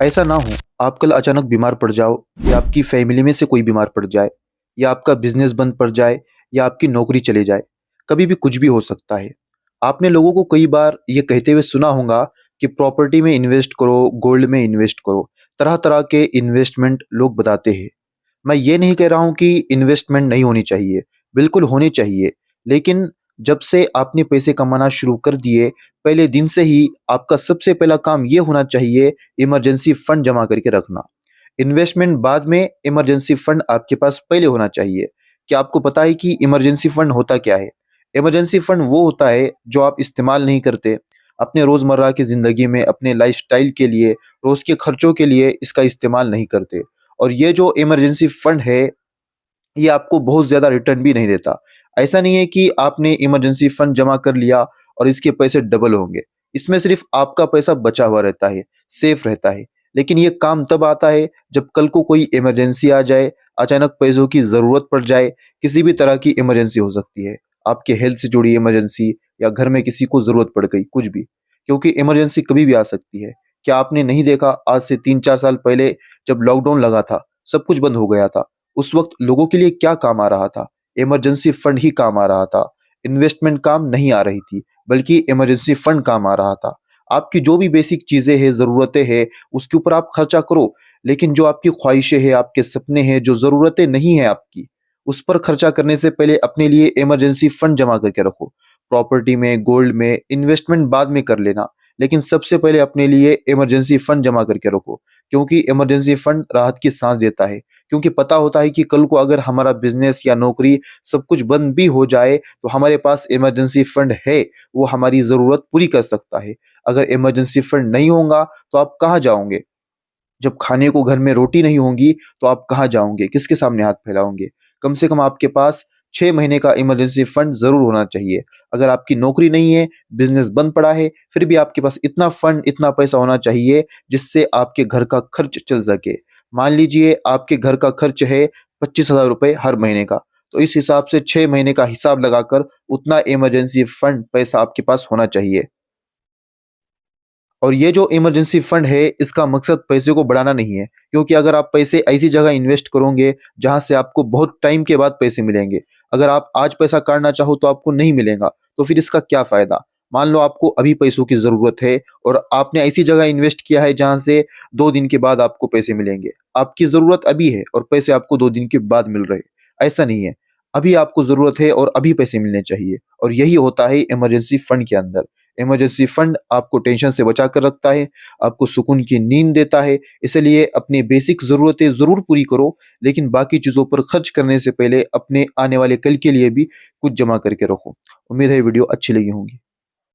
ऐसा ना हो आप कल अचानक बीमार पड़ जाओ या आपकी फैमिली में से कोई बीमार पड़ जाए या आपका बिजनेस बंद पड़ जाए या आपकी नौकरी चली जाए। कभी भी कुछ भी हो सकता है। आपने लोगों को कई बार ये कहते हुए सुना होगा कि प्रॉपर्टी में इन्वेस्ट करो, गोल्ड में इन्वेस्ट करो। तरह तरह के इन्वेस्टमेंट लोग बताते हैं। मैं ये नहीं कह रहा हूँ कि इन्वेस्टमेंट नहीं होनी चाहिए, बिल्कुल होनी चाहिए। लेकिन जब से आपने पैसे कमाना शुरू कर दिए, पहले दिन से ही आपका सबसे पहला काम ये होना चाहिए, इमरजेंसी फंड जमा करके रखना। इन्वेस्टमेंट बाद में, इमरजेंसी फंड आपके पास पहले होना चाहिए। क्या आपको पता है कि इमरजेंसी फंड होता क्या है? इमरजेंसी फंड वो होता है जो आप इस्तेमाल नहीं करते, अपने रोज़मर्रा की ज़िंदगी में, अपने लाइफ़स्टाइल के लिए, रोज़ के खर्चों के लिए इसका इस्तेमाल नहीं करते। और ये जो इमरजेंसी फंड है, ये आपको बहुत ज़्यादा रिटर्न भी नहीं देता। ऐसा नहीं है कि आपने इमरजेंसी फंड जमा कर लिया और इसके पैसे डबल होंगे। इसमें सिर्फ़ आपका पैसा बचा हुआ रहता है, सेफ रहता है। लेकिन ये काम तब आता है जब कल को कोई इमरजेंसी आ जाए, अचानक पैसों की ज़रूरत पड़ जाए, किसी भी तरह की इमरजेंसी हो सकती है। आपके हेल्थ से जुड़ी इमरजेंसी या घर में किसी को ज़रूरत पड़ गई, कुछ भी। क्योंकि इमरजेंसी कभी भी आ सकती है। क्या आपने नहीं देखा आज से 3-4 साल पहले जब लॉकडाउन लगा था, सब कुछ बंद हो गया था। उस वक़्त लोगों के लिए क्या काम आ रहा था? इमरजेंसी फंड ही काम आ रहा था। इन्वेस्टमेंट काम नहीं आ रही थी, बल्कि इमरजेंसी फंड काम आ रहा था। आपकी जो भी बेसिक चीज़ें हैं, ज़रूरतें हैं, उसके ऊपर आप खर्चा करो, लेकिन जो आपकी ख्वाहिशें हैं, आपके सपने हैं, जो ज़रूरतें नहीं हैं आपकी, उस पर खर्चा करने से पहले अपने लिए इमरजेंसी फंड जमा करके रखो। प्रॉपर्टी में, गोल्ड में इन्वेस्टमेंट बाद में कर लेना, लेकिन सबसे पहले अपने लिए इमरजेंसी फंड जमा करके रखो, क्योंकि इमरजेंसी फंड राहत की साँस देता है। क्योंकि पता होता है कि कल को अगर हमारा बिज़नेस या नौकरी सब कुछ बंद भी हो जाए, तो हमारे पास इमरजेंसी फंड है, वो हमारी ज़रूरत पूरी कर सकता है। अगर इमरजेंसी फंड नहीं होगा, तो आप कहाँ जाओगे? जब खाने को घर में रोटी नहीं होंगी, तो आप कहाँ जाओगे? किसके सामने हाथ फैलाओगे? कम से कम आपके पास 6 महीने का इमरजेंसी फंड ज़रूर होना चाहिए। अगर आपकी नौकरी नहीं है, बिज़नेस बंद पड़ा है, फिर भी आपके पास इतना फंड, इतना पैसा होना चाहिए, जिससे आपके घर का खर्च चल सके। मान लीजिए आपके घर का खर्च है 25,000 रुपए हर महीने का, तो इस हिसाब से 6 महीने का हिसाब लगाकर उतना इमरजेंसी फंड पैसा आपके पास होना चाहिए। और ये जो इमरजेंसी फंड है, इसका मकसद पैसे को बढ़ाना नहीं है, क्योंकि अगर आप पैसे ऐसी जगह इन्वेस्ट करोगे जहाँ से आपको बहुत टाइम के बाद पैसे मिलेंगे। अगर आप आज पैसा काटना चाहो तो आपको नहीं मिलेगा, तो फिर इसका क्या फ़ायदा? मान लो आपको अभी पैसों की ज़रूरत है और आपने ऐसी जगह इन्वेस्ट किया है जहाँ से 2 दिन के बाद आपको पैसे मिलेंगे। आपकी ज़रूरत अभी है और पैसे आपको 2 दिन के बाद मिल रहे हैं, ऐसा नहीं है। अभी आपको ज़रूरत है और अभी पैसे मिलने चाहिए, और यही होता है इमरजेंसी फंड के अंदर। इमरजेंसी फंड आपको टेंशन से बचा कर रखता है, आपको सुकून की नींद देता है। इसलिए अपनी बेसिक ज़रूरतें ज़रूर पूरी करो, लेकिन बाकी चीज़ों पर खर्च करने से पहले अपने आने वाले कल के लिए भी कुछ जमा करके रखो। उम्मीद है वीडियो अच्छी लगी होगी।